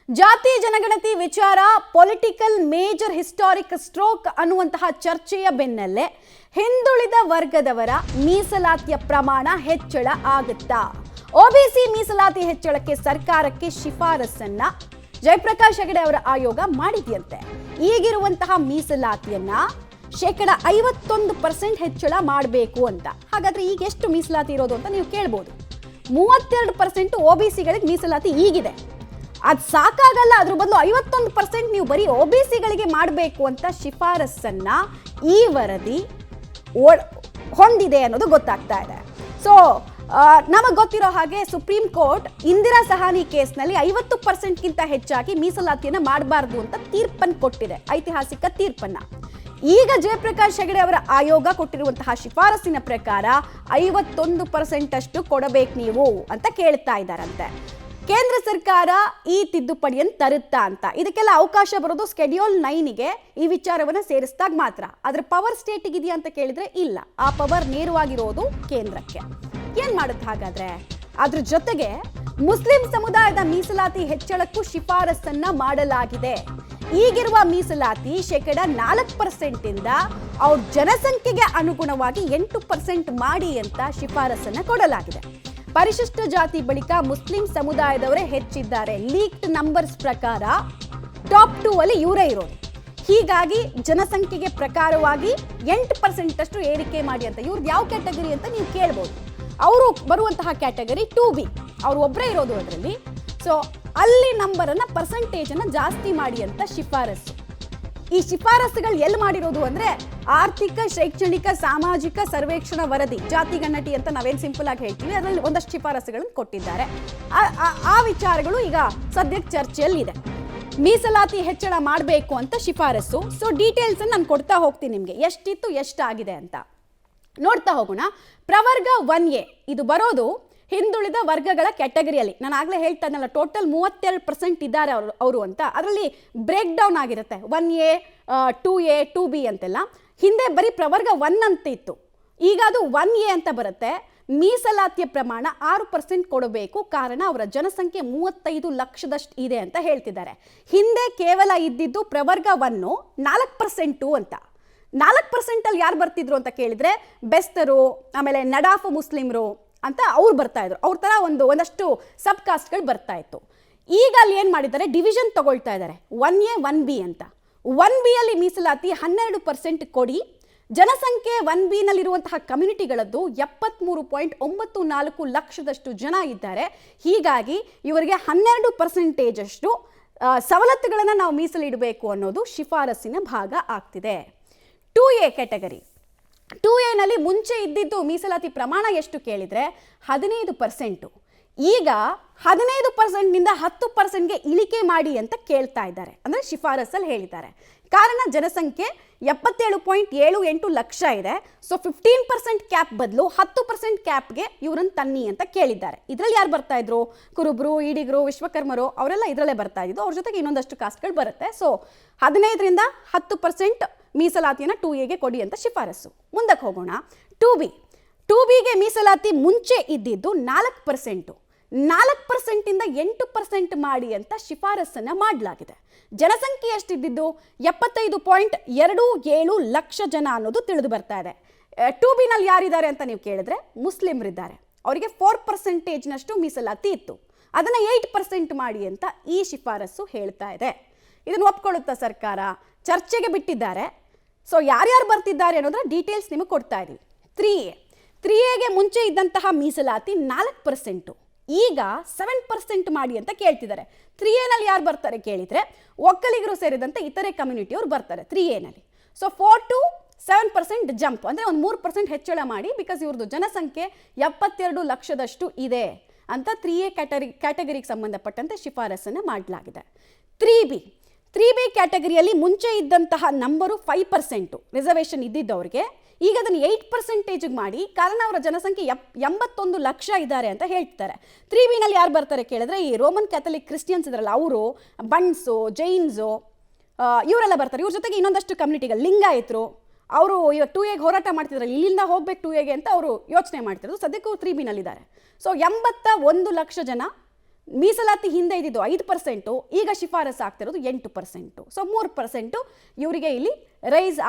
ಜಾತಿ ಜನಗಣತಿ ವಿಚಾರ ಪೊಲಿಟಿಕಲ್ ಮೇಜರ್ ಹಿಸ್ಟಾರಿಕ್ ಸ್ಟ್ರೋಕ್ ಅನ್ನುವಂತಹ ಚರ್ಚೆಯ ಬೆನ್ನಲ್ಲೇ ಹಿಂದುಳಿದ ವರ್ಗದವರ ಮೀಸಲಾತಿಯ ಪ್ರಮಾಣ ಹೆಚ್ಚಳ ಆಗುತ್ತಾ? ಒಬಿಸಿ ಮೀಸಲಾತಿ ಹೆಚ್ಚಳಕ್ಕೆ ಸರ್ಕಾರಕ್ಕೆ ಶಿಫಾರಸನ್ನ ಜಯಪ್ರಕಾಶ್ ಹೆಗಡೆ ಅವರ ಆಯೋಗ ಮಾಡಿದೆಯಂತೆ. ಈಗಿರುವಂತಹ ಮೀಸಲಾತಿಯನ್ನ 51% ಹೆಚ್ಚಳ ಮಾಡಬೇಕು ಅಂತ. ಹಾಗಾದ್ರೆ ಈಗ ಎಷ್ಟು ಮೀಸಲಾತಿ ಇರೋದು ಅಂತ ನೀವು ಕೇಳಬಹುದು. 32% ಒಬಿಸಿಗಳಿಗೆ ಮೀಸಲಾತಿ ಈಗಿದೆ. ಅದು ಸಾಕಾಗಲ್ಲ, ಅದ್ರ ಬದಲು 51% ನೀವು ಬರೀ ಒಬಿಸಿಗಳಿಗೆ ಮಾಡಬೇಕು ಅಂತ ಶಿಫಾರಸನ್ನ ಈ ವರದಿ ಹೊಂದಿದೆ ಅನ್ನೋದು ಗೊತ್ತಾಗ್ತಾ ಇದೆ. ಸೊ ನಮಗೆ ಗೊತ್ತಿರೋ ಹಾಗೆ ಸುಪ್ರೀಂ ಕೋರ್ಟ್ ಇಂದಿರಾ ಸಹಾನಿ ಕೇಸ್ನಲ್ಲಿ 50%ಗಿಂತ ಹೆಚ್ಚಾಗಿ ಮೀಸಲಾತಿಯನ್ನು ಮಾಡಬಾರ್ದು ಅಂತ ತೀರ್ಪನ್ನು ಕೊಟ್ಟಿದೆ, ಐತಿಹಾಸಿಕ ತೀರ್ಪನ್ನ. ಈಗ ಜಯಪ್ರಕಾಶ್ ಹೆಗಡೆ ಅವರ ಆಯೋಗ ಕೊಟ್ಟಿರುವಂತಹ ಶಿಫಾರಸಿನ ಪ್ರಕಾರ 51% ಅಷ್ಟು ಕೊಡಬೇಕು ನೀವು ಅಂತ ಕೇಳ್ತಾ ಇದ್ದಾರಂತೆ. ಕೇಂದ್ರ ಸರ್ಕಾರ ಈ ತಿದ್ದುಪಡಿಯನ್ನು ತರುತ್ತಾ ಅಂತ. ಇದಕ್ಕೆಲ್ಲ ಅವಕಾಶ ಬರೋದು ಸ್ಕೆಡ್ಯೂಲ್ 9ಗೆ ಈ ವಿಚಾರವನ್ನು ಸೇರಿಸಿದಾಗ ಮಾತ್ರ. ಅದರ ಪವರ್ ಸ್ಟೇಟಿಗೆ ಇದೆಯಾ ಅಂತ ಕೇಳಿದ್ರೆ ಇಲ್ಲ, ಆ ಪವರ್ ನೇರವಾಗಿರೋದು ಕೇಂದ್ರಕ್ಕೆ. ಏನ್ ಮಾಡುತ್ತೆ ಹಾಗಾದ್ರೆ? ಅದ್ರ ಜೊತೆಗೆ ಮುಸ್ಲಿಂ ಸಮುದಾಯದ ಮೀಸಲಾತಿ ಹೆಚ್ಚಳಕ್ಕೂ ಶಿಫಾರಸನ್ನ ಮಾಡಲಾಗಿದೆ. ಈಗಿರುವ ಮೀಸಲಾತಿ 4% ಇಂದ ಅವ್ರ ಜನಸಂಖ್ಯೆಗೆ ಅನುಗುಣವಾಗಿ 8% ಮಾಡಿ ಅಂತ ಶಿಫಾರಸನ್ನ ಕೊಡಲಾಗಿದೆ. ಪರಿಶಿಷ್ಟ ಜಾತಿ ಬಳಿಕ ಮುಸ್ಲಿಂ ಸಮುದಾಯದವರೇ ಹೆಚ್ಚಿದ್ದಾರೆ. ಲೀಕ್ಡ್ ನಂಬರ್ಸ್ ಪ್ರಕಾರ ಟಾಪ್ 2 ಅಲ್ಲಿ ಇವರೇ ಇರೋದು. ಹೀಗಾಗಿ ಜನಸಂಖ್ಯೆಗೆ ಪ್ರಕಾರವಾಗಿ 8% ಅಷ್ಟು ಏರಿಕೆ ಮಾಡಿ ಅಂತ. ಇವ್ರದ್ದು ಯಾವ ಕ್ಯಾಟಗರಿ ಅಂತ ನೀವು ಕೇಳ್ಬೋದು. ಅವರು ಬರುವಂತಹ ಕ್ಯಾಟಗರಿ 2B, ಅವ್ರು ಒಬ್ಬರೇ ಇರೋದು ಅದರಲ್ಲಿ. ಸೊ ಅಲ್ಲಿ ನಂಬರನ್ನ ಪರ್ಸೆಂಟೇಜನ್ನು ಜಾಸ್ತಿ ಮಾಡಿ ಅಂತ ಶಿಫಾರಸು. ಈ ಶಿಫಾರಸುಗಳು ಎಲ್ಲಿ ಮಾಡಿರೋದು ಅಂದ್ರೆ ಆರ್ಥಿಕ, ಶೈಕ್ಷಣಿಕ, ಸಾಮಾಜಿಕ ಸರ್ವೇಕ್ಷಣಾ ವರದಿ, ಜಾತಿ ಗಣತಿ ಅಂತ ನಾವೇನು ಸಿಂಪಲ್ ಆಗಿ ಹೇಳ್ತೀವಿ, ಅದರಲ್ಲಿ ಒಂದಷ್ಟು ಶಿಫಾರಸುಗಳನ್ನು ಕೊಟ್ಟಿದ್ದಾರೆ. ಆ ವಿಚಾರಗಳು ಈಗ ಸದ್ಯಕ್ಕೆ ಚರ್ಚೆಯಲ್ಲಿ ಇದೆ. ಮೀಸಲಾತಿ ಹೆಚ್ಚಳ ಮಾಡಬೇಕು ಅಂತ ಶಿಫಾರಸು. ಸೊ ಡೀಟೇಲ್ಸ್ ನಾನು ಕೊಡ್ತಾ ಹೋಗ್ತೀನಿ ನಿಮಗೆ, ಎಷ್ಟಿತ್ತು ಎಷ್ಟಾಗಿದೆ ಅಂತ ನೋಡ್ತಾ ಹೋಗೋಣ. ಪ್ರವರ್ಗ 1A ಇದು ಬರೋದು ಹಿಂದುಳಿದ ವರ್ಗಗಳ ಕ್ಯಾಟಗರಿಯಲ್ಲಿ. ನಾನು ಆಗಲೇ ಹೇಳ್ತಾ ಇದ್ದಲ್ಲ, ಟೋಟಲ್ 32% ಇದ್ದಾರೆ ಅವರು ಅಂತ. ಅದರಲ್ಲಿ ಬ್ರೇಕ್ ಡೌನ್ ಆಗಿರುತ್ತೆ 1A, 2A, 2B ಅಂತೆಲ್ಲ. ಹಿಂದೆ ಬರೀ ಪ್ರವರ್ಗ 1 ಅಂತ ಇತ್ತು, ಈಗ ಅದು 1A ಅಂತ ಬರುತ್ತೆ. ಮೀಸಲಾತಿಯ ಪ್ರಮಾಣ 6% ಕೊಡಬೇಕು, ಕಾರಣ ಅವರ ಜನಸಂಖ್ಯೆ 35 ಲಕ್ಷದಷ್ಟು ಇದೆ ಅಂತ ಹೇಳ್ತಿದ್ದಾರೆ. ಹಿಂದೆ ಕೇವಲ ಇದ್ದಿದ್ದು ಪ್ರವರ್ಗ 1 4% ಅಂತ. 4% ಅಲ್ಲಿ ಯಾರು ಬರ್ತಿದ್ರು ಅಂತ ಕೇಳಿದ್ರೆ ಬೆಸ್ತರು, ಆಮೇಲೆ ನಡಾಫ್ ಮುಸ್ಲಿಮ್ರು ಅಂತ ಅವ್ರು ಬರ್ತಾ ಇದ್ರು. ಅವ್ರ ತರ ಒಂದಷ್ಟು ಸಬ್ ಕಾಸ್ಟ್ಗಳು ಬರ್ತಾ ಇತ್ತು. ಈಗ ಅಲ್ಲಿ ಏನ್ ಮಾಡಿದ್ದಾರೆ, ಡಿವಿಷನ್ ತಗೊಳ್ತಾ ಇದ್ದಾರೆ 1A, 1B ಅಂತ. 1B ಅಲ್ಲಿ ಮೀಸಲಾತಿ 12% ಕೊಡಿ. ಜನಸಂಖ್ಯೆ 1B ನಲ್ಲಿರುವಂತಹ ಕಮ್ಯುನಿಟಿಗಳದ್ದು 73.94 ಲಕ್ಷದಷ್ಟು ಜನ ಇದ್ದಾರೆ. ಹೀಗಾಗಿ ಇವರಿಗೆ 12% ಅಷ್ಟು ಸವಲತ್ತುಗಳನ್ನು ನಾವು ಮೀಸಲಿಡಬೇಕು ಅನ್ನೋದು ಶಿಫಾರಸಿನ ಭಾಗ ಆಗ್ತಿದೆ. 2A category. 2A ನಲ್ಲಿ ಮುಂಚೆ ಇದ್ದಿದ್ದು ಮೀಸಲಾತಿ ಪ್ರಮಾಣ ಎಷ್ಟು ಕೇಳಿದ್ರೆ 15%. ಈಗ 15%ನಿಂದ 10%ಗೆ ಇಳಿಕೆ ಮಾಡಿ ಅಂತ ಕೇಳ್ತಾ ಇದ್ದಾರೆ, ಅಂದ್ರೆ ಶಿಫಾರಸಲ್ಲಿ ಹೇಳಿದ್ದಾರೆ. ಕಾರಣ ಜನಸಂಖ್ಯೆ 77.78 ಲಕ್ಷ ಇದೆ. ಸೊ 15% ಕ್ಯಾಪ್ ಬದಲು 10% ಕ್ಯಾಪ್ಗೆ ಇವರನ್ನು ತನ್ನಿ ಅಂತ ಕೇಳಿದ್ದಾರೆ. ಇದರಲ್ಲಿ ಯಾರು ಬರ್ತಾ ಇದ್ರು? ಕುರುಬರು, ಈಡಿಗರು, ವಿಶ್ವಕರ್ಮರು, ಅವರೆಲ್ಲ ಇದರಲ್ಲೇ ಬರ್ತಾ ಇದ್ದು. ಅವ್ರ ಜೊತೆಗೆ ಇನ್ನೊಂದಷ್ಟು ಕಾಸ್ಟ್ಗಳು ಬರುತ್ತೆ. ಸೊ 15ರಿಂದ 10% ಮೀಸಲಾತಿಯನ್ನು 2Aಗೆ ಕೊಡಿ ಅಂತ ಶಿಫಾರಸು. ಮುಂದಕ್ಕೆ ಹೋಗೋಣ. 2Bಗೆ ಮೀಸಲಾತಿ ಮುಂಚೆ ಇದ್ದಿದ್ದು 4%. 4%ಇಂದ 8% ಮಾಡಿ ಅಂತ ಶಿಫಾರಸನ್ನ ಮಾಡಲಾಗಿದೆ. ಜನಸಂಖ್ಯೆ ಎಷ್ಟಿದ್ದು 75.27 ಲಕ್ಷ ಜನ ಅನ್ನೋದು ತಿಳಿದು ಬರ್ತಾ ಇದೆ. 2B ನಲ್ಲಿ ಯಾರಿದ್ದಾರೆ ಅಂತ ನೀವು ಕೇಳಿದ್ರೆ ಮುಸ್ಲಿಮ್ರಿದ್ದಾರೆ. ಅವರಿಗೆ 4%ನಷ್ಟು ಮೀಸಲಾತಿ ಇತ್ತು, ಅದನ್ನ 8% ಮಾಡಿ ಅಂತ ಈ ಶಿಫಾರಸು ಹೇಳ್ತಾ ಇದೆ. ಇದನ್ನು ಒಪ್ಕೊಳ್ಳುತ್ತಾ ಸರ್ಕಾರ? ಚರ್ಚೆಗೆ ಬಿಟ್ಟಿದ್ದಾರೆ. ಸೊ ಯಾರ್ಯಾರು ಬರ್ತಿದ್ದಾರೆ ಅನ್ನೋದ್ರ ಡೀಟೇಲ್ಸ್ ನಿಮಗೆ ಕೊಡ್ತಾ ಇದ್ದೀವಿ. 3Aಗೆ ಮುಂಚೆ ಇದ್ದಂತಹ ಮೀಸಲಾತಿ 4%, ಈಗ 7% ಮಾಡಿ ಅಂತ ಕೇಳ್ತಿದ್ದಾರೆ. 3A ನಲ್ಲಿ ಯಾರು ಬರ್ತಾರೆ ಕೇಳಿದ್ರೆ ಒಕ್ಕಲಿಗರು ಸೇರಿದಂತೆ ಇತರೆ ಕಮ್ಯುನಿಟಿಯವರು ಬರ್ತಾರೆ 3A ನಲ್ಲಿ. ಸೊ 4 to 7% ಜಂಪ್, ಅಂದರೆ ಒಂದು 3% ಹೆಚ್ಚಳ ಮಾಡಿ, ಬಿಕಾಸ್ ಇವ್ರದ್ದು ಜನಸಂಖ್ಯೆ 72 ಲಕ್ಷದಷ್ಟು ಇದೆ ಅಂತ 3A ಕ್ಯಾಟಗರಿಗೆ ಸಂಬಂಧಪಟ್ಟಂತೆ ಶಿಫಾರಸನ್ನು ಮಾಡಲಾಗಿದೆ. 3B ಕ್ಯಾಟಗರಿಯಲ್ಲಿ ಮುಂಚೆ ಇದ್ದಂತಹ ನಂಬರು 5% ರಿಸರ್ವೇಷನ್ ಇದ್ದಿದ್ದವ್ರಿಗೆ, ಈಗ ಅದನ್ನು 8% ಮಾಡಿ, ಕಾರಣ ಅವರ ಜನಸಂಖ್ಯೆ 81 ಲಕ್ಷ ಇದ್ದಾರೆ ಅಂತ ಹೇಳ್ತಾರೆ. 3B ನಲ್ಲಿ ಯಾರು ಬರ್ತಾರೆ ಕೇಳಿದ್ರೆ ಈ ರೋಮನ್ ಕ್ಯಾಥಲಿಕ್ ಕ್ರಿಶ್ಚಿಯನ್ಸ್ ಇದ್ರಲ್ಲ, ಅವರು, ಬಣ್ಸು, ಜೈನ್ಸು, ಇವರೆಲ್ಲ ಬರ್ತಾರೆ. ಇವ್ರ ಜೊತೆಗೆ ಇನ್ನೊಂದಷ್ಟು ಕಮ್ಯುನಿಟಿಗಳು, ಲಿಂಗಾಯತರು, ಅವರು ಇವಾಗ 2Aಗೆ ಹೋರಾಟ ಮಾಡ್ತಿದ್ದಾರೆ, ಇಲ್ಲಿಂದ ಹೋಗ್ಬೇಕು 2Aಗೆ ಅಂತ ಅವರು ಯೋಚನೆ ಮಾಡ್ತಿರೋದು. ಸದ್ಯಕ್ಕೂ 3B ನಲ್ಲಿದ್ದಾರೆ. ಸೊ 81 ಲಕ್ಷ ಜನ ಮೀಸಲಾತಿ ಹಿಂದೆ ಇದ್ದಿದ್ದು 5%, ಈಗ ಶಿಫಾರಸು ಆಗ್ತಿರೋದು 8%. ಸೊ 3% ಇವರಿಗೆ ಇಲ್ಲಿ ರೈಸ್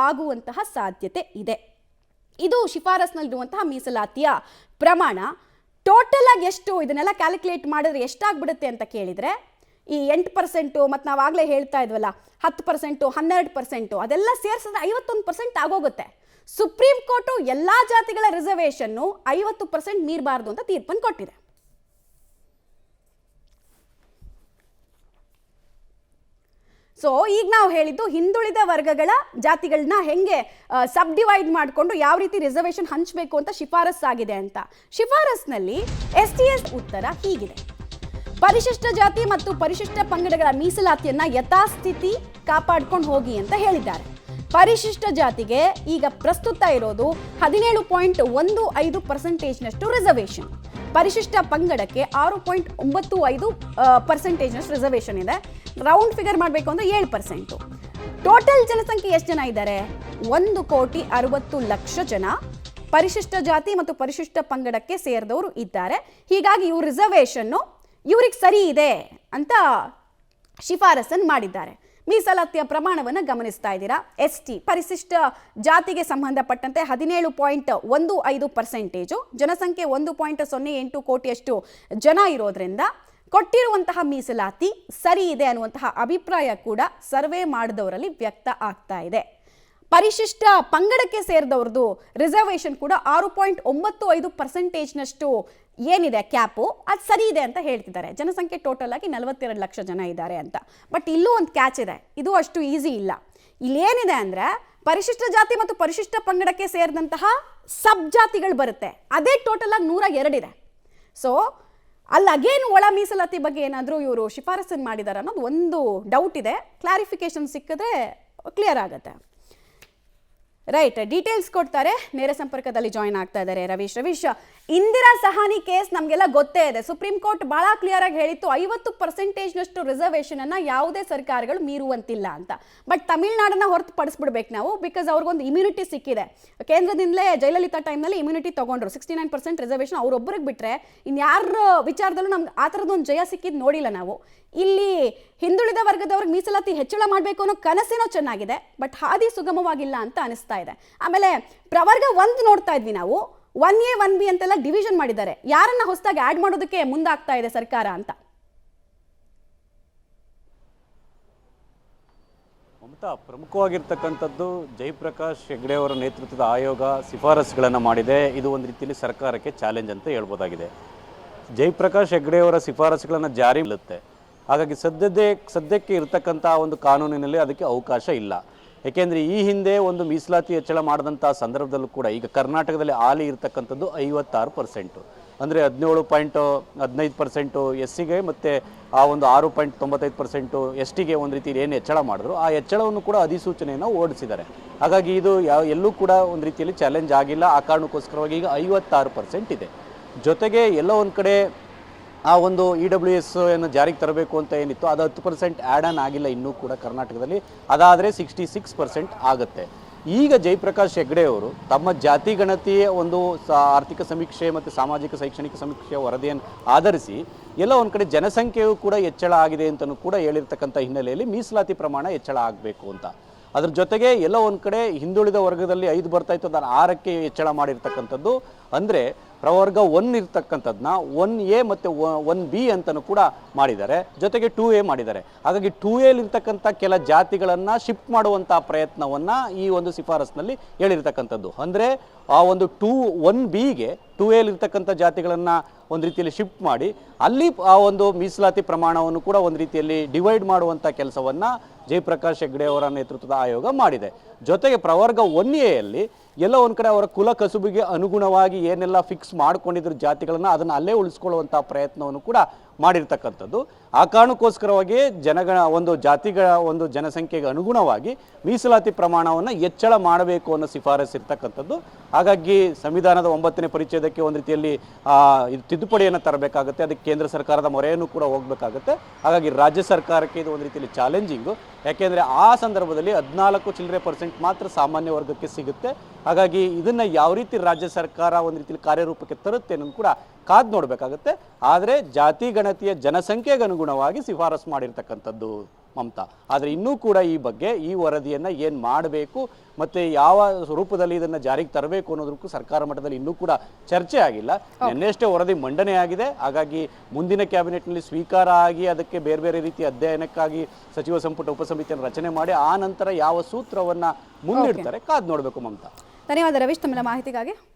ಆಗುವಂತಹ ಸಾಧ್ಯತೆ ಇದೆ. ಇದು ಶಿಫಾರಸ್ನಲ್ಲಿರುವಂತಹ ಮೀಸಲಾತಿಯ ಪ್ರಮಾಣ. ಟೋಟಲ್ ಆಗಿ ಎಷ್ಟು ಇದನ್ನೆಲ್ಲ ಕ್ಯಾಲ್ಕುಲೇಟ್ ಮಾಡಿದ್ರೆ ಎಷ್ಟಾಗ್ಬಿಡುತ್ತೆ ಅಂತ ಕೇಳಿದರೆ, ಈ 8% ಮತ್ತು ನಾವು ಆಗಲೇ ಹೇಳ್ತಾ ಇದ್ವಲ್ಲ 10%, 12%, ಅದೆಲ್ಲ ಸೇರಿಸಿದ್ರೆ 51% ಆಗೋಗುತ್ತೆ. ಸುಪ್ರೀಂ ಕೋರ್ಟು ಎಲ್ಲ ಜಾತಿಗಳ ರಿಸರ್ವೇಷನ್ನು 50% ಮೀರಬಾರ್ದು ಅಂತ ತೀರ್ಪನ್ನು ಕೊಟ್ಟಿದೆ. ಸೊ ಈಗ ನಾವು ಹೇಳಿದ್ದು ಹಿಂದುಳಿದ ವರ್ಗಗಳ ಜಾತಿಗಳನ್ನ ಹೆಂಗೆ ಸಬ್ ಡಿವೈಡ್ ಮಾಡಿಕೊಂಡು ಯಾವ ರೀತಿ ರಿಸರ್ವೇಷನ್ ಹಂಚಬೇಕು ಅಂತ ಶಿಫಾರಸ್ಸಾಗಿದೆ ಅಂತ. ಶಿಫಾರಸ್ನಲ್ಲಿ STS ಉತ್ತರ ಹೀಗಿದೆ: ಪರಿಶಿಷ್ಟ ಜಾತಿ ಮತ್ತು ಪರಿಶಿಷ್ಟ ಪಂಗಡಗಳ ಮೀಸಲಾತಿಯನ್ನ ಯಥಾಸ್ಥಿತಿ ಕಾಪಾಡ್ಕೊಂಡು ಹೋಗಿ ಅಂತ ಹೇಳಿದ್ದಾರೆ. ಪರಿಶಿಷ್ಟ ಜಾತಿಗೆ ಈಗ ಪ್ರಸ್ತುತ ಇರೋದು 17.15% ರಿಸರ್ವೇಷನ್. ಪರಿಶಿಷ್ಟ ಪಂಗಡಕ್ಕೆ 6.95% ರಿಸರ್ವೇಷನ್ ಇದೆ. ರೌಂಡ್ ಫಿಗರ್ ಮಾಡಬೇಕು ಅಂದರೆ 7%. ಟೋಟಲ್ ಜನಸಂಖ್ಯೆ ಎಷ್ಟು ಜನ ಇದ್ದಾರೆ? 1,60,00,000 ಜನ ಪರಿಶಿಷ್ಟ ಜಾತಿ ಮತ್ತು ಪರಿಶಿಷ್ಟ ಪಂಗಡಕ್ಕೆ ಸೇರಿದವರು ಇದ್ದಾರೆ. ಹೀಗಾಗಿ ಇವ್ರ ರಿಸರ್ವೇಷನ್ನು ಇವ್ರಿಗೆ ಸರಿ ಇದೆ ಅಂತ ಶಿಫಾರಸನ್ನು ಮಾಡಿದ್ದಾರೆ. ಮೀಸಲಾತಿಯ ಪ್ರಮಾಣವನ್ನು ಗಮನಿಸ್ತಾ ಇದ್ದೀರಾ. ST ಪರಿಶಿಷ್ಟ ಜಾತಿಗೆ ಸಂಬಂಧಪಟ್ಟಂತೆ 17.15%, ಜನಸಂಖ್ಯೆ 1.08 ಕೋಟಿಯಷ್ಟು ಜನ ಇರೋದ್ರಿಂದ ಕೊಟ್ಟಿರುವಂತಹ ಮೀಸಲಾತಿ ಸರಿ ಇದೆ ಅನ್ನುವಂತಹ ಅಭಿಪ್ರಾಯ ಕೂಡ ಸರ್ವೆ ಮಾಡಿದವರಲ್ಲಿ ವ್ಯಕ್ತ ಆಗ್ತಾ ಇದೆ. ಪರಿಶಿಷ್ಟ ಪಂಗಡಕ್ಕೆ ಸೇರಿದವ್ರದ್ದು ರಿಸರ್ವೇಷನ್ ಕೂಡ 6.95%ನಷ್ಟು ಏನಿದೆ ಕ್ಯಾಪು, ಅದು ಸರಿ ಇದೆ ಅಂತ ಹೇಳ್ತಿದ್ದಾರೆ. ಜನಸಂಖ್ಯೆ ಟೋಟಲ್ ಆಗಿ 42 ಲಕ್ಷ ಜನ ಇದ್ದಾರೆ ಅಂತ. ಬಟ್ ಇಲ್ಲೂ ಒಂದು ಕ್ಯಾಚ್ ಇದೆ, ಇದು ಅಷ್ಟು ಈಸಿ ಇಲ್ಲ. ಇಲ್ಲೇನಿದೆ ಅಂದರೆ ಪರಿಶಿಷ್ಟ ಜಾತಿ ಮತ್ತು ಪರಿಶಿಷ್ಟ ಪಂಗಡಕ್ಕೆ ಸೇರಿದಂತಹ ಸಬ್ ಜಾತಿಗಳು ಬರುತ್ತೆ, ಅದೇ ಟೋಟಲ್ ಆಗಿ 102 ಇದೆ. ಸೊ ಅಲ್ಲಿ ಅಗೇನ್ ಒಳ ಮೀಸಲಾತಿ ಬಗ್ಗೆ ಏನಾದರೂ ಇವರು ಶಿಫಾರಸನ್ನು ಮಾಡಿದ್ದಾರೆ ಅನ್ನೋದು ಒಂದು ಡೌಟ್ ಇದೆ. ಕ್ಲಾರಿಫಿಕೇಶನ್ ಸಿಕ್ಕಿದ್ರೆ ಕ್ಲಿಯರ್ ಆಗುತ್ತೆ. ರೈಟ್, ಡೀಟೇಲ್ಸ್ ಕೊಡ್ತಾರೆ. ನೇರ ಸಂಪರ್ಕದಲ್ಲಿ ಜಾಯಿನ್ ಆಗ್ತಾ ಇದ್ದಾರೆ ರವೀಶ್. ಇಂದಿರಾ ಸಹಾನಿ ಕೇಸ್ ನಮಗೆಲ್ಲ ಗೊತ್ತೇ ಇದೆ. ಸುಪ್ರೀಂ ಕೋರ್ಟ್ ಬಹಳ ಕ್ಲಿಯರ್ ಆಗಿ ಹೇಳಿತ್ತು 50%ನಷ್ಟು ರಿಸರ್ವೇಷನ್ ಅನ್ನ ಯಾವುದೇ ಸರ್ಕಾರಗಳು ಮೀರುವಂತಿಲ್ಲ ಅಂತ. ಬಟ್ ತಮಿಳ್ನಾಡನ್ನ ಹೊರತುಪಡಿಸ್ಬಿಡ್ಬೇಕು ನಾವು, ಬಿಕಾಸ್ ಅವ್ರಿಗೊಂದು ಇಮ್ಯುನಿಟಿ ಸಿಕ್ಕಿದೆ. ಕೇಂದ್ರದಿಂದಲೇ ಜಯಲಲಿತಾ ಟೈಮ್ನಲ್ಲಿ ಇಮ್ಯುನಿಟಿ ತಗೊಂಡ್ರು. 69% ರಿಸರ್ವೇಷನ್ ಅವ್ರೊಬ್ಬರಿಗೆ ಬಿಟ್ಟರೆ ಇನ್ಯಾರ ವಿಚಾರದಲ್ಲೂ ನಮ್ಗೆ ಆ ಥರದೊಂದು ಜಯ ಸಿಕ್ಕಿದ್ದು ನೋಡಿಲ್ಲ ನಾವು. ಇಲ್ಲಿ ಹಿಂದುಳಿದ ವರ್ಗದವ್ರಿಗೆ ಮೀಸಲಾತಿ ಹೆಚ್ಚಳ ಮಾಡಬೇಕು ಅನ್ನೋ ಕನಸೇನೋ ಚೆನ್ನಾಗಿದೆ, ಬಟ್ ಹಾದಿ ಸುಗಮವಾಗಿಲ್ಲ ಅಂತ ಅನಿಸ್ತಾ ಇದೆ. ಆಮೇಲೆ ಪ್ರವರ್ಗ 1 ನೋಡ್ತಾ ಇದ್ವಿ ನಾವು, 1A 1B ಅಂತೆಲ್ಲ ಡಿವಿಷನ್ ಮಾಡಿದ್ದಾರೆ. ಯಾರನ್ನ ಹೊಸದಾಗಿ ಆಡ್ ಮಾಡೋದಕ್ಕೆ ಮುಂದಾಗ್ತಾ ಇದೆ ಸರ್ಕಾರ ಅಂತ? ಮಮತಾ, ಪ್ರಮುಖವಾಗಿರ್ತಕ್ಕಂಥದ್ದು ಜಯಪ್ರಕಾಶ್ ಹೆಗ್ಡೆ ಅವರ ನೇತೃತ್ವದ ಆಯೋಗ ಶಿಫಾರಸುಗಳನ್ನು ಮಾಡಿದೆ. ಇದು ಒಂದು ರೀತಿಯಲ್ಲಿ ಸರ್ಕಾರಕ್ಕೆ ಚಾಲೆಂಜ್ ಅಂತ ಹೇಳ್ಬೋದಾಗಿದೆ. ಜಯಪ್ರಕಾಶ್ ಹೆಗ್ಡೆ ಅವರ ಶಿಫಾರಸುಗಳನ್ನು ಜಾರಿ ಮಾಡುತ್ತೆ. ಹಾಗಾಗಿ ಸದ್ಯಕ್ಕೆ ಇರತಕ್ಕಂಥ ಒಂದು ಕಾನೂನಿನಲ್ಲಿ ಅದಕ್ಕೆ ಅವಕಾಶ ಇಲ್ಲ. ಏಕೆಂದರೆ ಈ ಹಿಂದೆ ಒಂದು ಮೀಸಲಾತಿ ಹೆಚ್ಚಳ ಮಾಡಿದಂಥ ಸಂದರ್ಭದಲ್ಲೂ ಕೂಡ ಈಗ ಕರ್ನಾಟಕದಲ್ಲಿ ಹಾಲಿ ಇರತಕ್ಕಂಥದ್ದು 56%, ಅಂದರೆ 17.15% SCಗೆ ಮತ್ತು ಆ ಒಂದು 6.95% STಗೆ ಒಂದು ರೀತಿ ಏನು ಹೆಚ್ಚಳ ಮಾಡಿದ್ರು ಆ ಹೆಚ್ಚಳವನ್ನು ಕೂಡ ಅಧಿಸೂಚನೆಯನ್ನು ಹೊರಡಿಸಿದ್ದಾರೆ. ಹಾಗಾಗಿ ಇದು ಎಲ್ಲೂ ಕೂಡ ಒಂದು ರೀತಿಯಲ್ಲಿ ಚಾಲೆಂಜ್ ಆಗಿಲ್ಲ. ಆ ಕಾರಣಕ್ಕೋಸ್ಕರವಾಗಿ ಈಗ 56% ಇದೆ. ಜೊತೆಗೆ ಎಲ್ಲೋ ಒಂದು ಕಡೆ ಆ ಒಂದು EWS ಅನ್ನು ಜಾರಿಗೆ ತರಬೇಕು ಅಂತ ಏನಿತ್ತು ಅದು 10% ಆ್ಯಡ್ ಆನ್ ಆಗಿಲ್ಲ ಇನ್ನೂ ಕೂಡ ಕರ್ನಾಟಕದಲ್ಲಿ. ಅದಾದರೆ 66% ಆಗುತ್ತೆ. ಈಗ ಜಯಪ್ರಕಾಶ್ ಹೆಗ್ಡೆ ಅವರು ತಮ್ಮ ಜಾತಿ ಗಣತಿಯ ಒಂದು ಆರ್ಥಿಕ ಸಮೀಕ್ಷೆ ಮತ್ತು ಸಾಮಾಜಿಕ ಶೈಕ್ಷಣಿಕ ಸಮೀಕ್ಷೆಯ ವರದಿಯನ್ನು ಆಧರಿಸಿ ಎಲ್ಲ ಒಂದು ಕಡೆ ಜನಸಂಖ್ಯೆಯೂ ಕೂಡ ಹೆಚ್ಚಳ ಆಗಿದೆ ಅಂತಲೂ ಕೂಡ ಹೇಳಿರ್ತಕ್ಕಂಥ ಹಿನ್ನೆಲೆಯಲ್ಲಿ ಮೀಸಲಾತಿ ಪ್ರಮಾಣ ಹೆಚ್ಚಳ ಆಗಬೇಕು ಅಂತ. ಅದ್ರ ಜೊತೆಗೆ ಎಲ್ಲೋ ಒಂದು ಕಡೆ ಹಿಂದುಳಿದ ವರ್ಗದಲ್ಲಿ 5 ಬರ್ತಾ ಇತ್ತು, ಅದನ್ನು 6ಕ್ಕೆ ಹೆಚ್ಚಳ ಮಾಡಿರ್ತಕ್ಕಂಥದ್ದು. ಅಂದರೆ ಪ್ರವರ್ಗ 1 ಇರ್ತಕ್ಕಂಥದ್ದನ್ನ 1A ಮತ್ತು 1B ಅಂತಲೂ ಕೂಡ ಮಾಡಿದ್ದಾರೆ. ಜೊತೆಗೆ 2A ಮಾಡಿದ್ದಾರೆ. ಹಾಗಾಗಿ 2Aಲಿರ್ತಕ್ಕಂಥ ಕೆಲ ಜಾತಿಗಳನ್ನು ಶಿಫ್ಟ್ ಮಾಡುವಂಥ ಪ್ರಯತ್ನವನ್ನು ಈ ಒಂದು ಶಿಫಾರಸ್ನಲ್ಲಿ ಹೇಳಿರ್ತಕ್ಕಂಥದ್ದು. ಅಂದರೆ ಆ ಒಂದು 1Bಗೆ 2Aಲಿರ್ತಕ್ಕಂಥ ಜಾತಿಗಳನ್ನು ಒಂದು ರೀತಿಯಲ್ಲಿ ಶಿಫ್ಟ್ ಮಾಡಿ ಅಲ್ಲಿ ಆ ಒಂದು ಮೀಸಲಾತಿ ಪ್ರಮಾಣವನ್ನು ಕೂಡ ಒಂದು ರೀತಿಯಲ್ಲಿ ಡಿವೈಡ್ ಮಾಡುವಂಥ ಕೆಲಸವನ್ನು ಜಯಪ್ರಕಾಶ್ ಹೆಗ್ಡೆ ಅವರ ನೇತೃತ್ವದ ಆಯೋಗ ಮಾಡಿದೆ. ಜೊತೆಗೆ ಪ್ರವರ್ಗ 1Aಯಲ್ಲಿ ಎಲ್ಲ ಒಂದು ಕಡೆ ಅವರ ಕುಲ ಕಸುಬಿಗೆ ಅನುಗುಣವಾಗಿ ಏನೆಲ್ಲ ಫಿಕ್ಸ್ ಮಾಡ್ಕೊಂಡಿದ್ರು ಜಾತಿಗಳನ್ನು ಅದನ್ನು ಅಲ್ಲೇ ಉಳಿಸ್ಕೊಳ್ಳುವಂಥ ಪ್ರಯತ್ನವನ್ನು ಕೂಡ ಮಾಡಿರ್ತಕ್ಕಂಥದ್ದು. ಆ ಕಾರಣಕ್ಕೋಸ್ಕರವಾಗಿ ಒಂದು ಜಾತಿಗಳ ಒಂದು ಜನಸಂಖ್ಯೆಗೆ ಅನುಗುಣವಾಗಿ ಮೀಸಲಾತಿ ಪ್ರಮಾಣವನ್ನು ಹೆಚ್ಚಳ ಮಾಡಬೇಕು ಅನ್ನೋ ಶಿಫಾರಸು ಇರ್ತಕ್ಕಂಥದ್ದು. ಹಾಗಾಗಿ ಸಂವಿಧಾನದ 9ನೇ ಪರಿಚ್ಛೇದಕ್ಕೆ ಒಂದು ರೀತಿಯಲ್ಲಿ ಇದು ತಿದ್ದುಪಡಿಯನ್ನು ತರಬೇಕಾಗುತ್ತೆ. ಅದಕ್ಕೆ ಕೇಂದ್ರ ಸರ್ಕಾರದ ಮೊರೆಯನ್ನು ಕೂಡ ಹೋಗಬೇಕಾಗುತ್ತೆ. ಹಾಗಾಗಿ ರಾಜ್ಯ ಸರ್ಕಾರಕ್ಕೆ ಇದು ಒಂದು ರೀತಿಯಲ್ಲಿ ಚಾಲೆಂಜಿಂಗು. ಯಾಕೆಂದರೆ ಆ ಸಂದರ್ಭದಲ್ಲಿ 14% ಮಾತ್ರ ಸಾಮಾನ್ಯ ವರ್ಗಕ್ಕೆ ಸಿಗುತ್ತೆ. ಹಾಗಾಗಿ ಇದನ್ನು ಯಾವ ರೀತಿ ರಾಜ್ಯ ಸರ್ಕಾರ ಒಂದು ರೀತಿಯಲ್ಲಿ ಕಾರ್ಯರೂಪಕ್ಕೆ ತರುತ್ತೆ ಅನ್ನೋದು ಕೂಡ ಕಾದು ನೋಡಬೇಕಾಗುತ್ತೆ. ಆದರೆ ಜಾತಿ ಗಣತಿಯ ಜನಸಂಖ್ಯೆಗೆ ಅನುಗುಣವಾಗಿ ಶಿಫಾರಸು ಮಾಡಿರ್ತಕ್ಕಂಥದ್ದು ಮಮತಾ. ಆದರೆ ಇನ್ನೂ ಕೂಡ ಈ ಬಗ್ಗೆ ಈ ವರದಿಯನ್ನು ಏನು ಮಾಡಬೇಕು ಮತ್ತು ಯಾವ ರೂಪದಲ್ಲಿ ಇದನ್ನು ಜಾರಿಗೆ ತರಬೇಕು ಅನ್ನೋದಕ್ಕೂ ಸರ್ಕಾರ ಮಟ್ಟದಲ್ಲಿ ಇನ್ನೂ ಕೂಡ ಚರ್ಚೆ ಆಗಿಲ್ಲ. ನಿನ್ನೆಷ್ಟೇ ವರದಿ ಮಂಡನೆ ಆಗಿದೆ. ಹಾಗಾಗಿ ಮುಂದಿನ ಕ್ಯಾಬಿನೆಟ್ನಲ್ಲಿ ಸ್ವೀಕಾರ ಆಗಿ ಅದಕ್ಕೆ ಬೇರೆ ಬೇರೆ ರೀತಿಯ ಅಧ್ಯಯನಕ್ಕಾಗಿ ಸಚಿವ ಸಂಪುಟ ಉಪಸಮಿತಿಯನ್ನು ರಚನೆ ಮಾಡಿ ಆ ನಂತರ ಯಾವ ಸೂತ್ರವನ್ನು ಮುಂದಿಡ್ತಾರೆ ಕಾದು ನೋಡಬೇಕು ಮಮತಾ. ಧನ್ಯವಾದ ರವೀಶ್ ತಮ್ಮ ಮಾಹಿತಿಗಾಗಿ.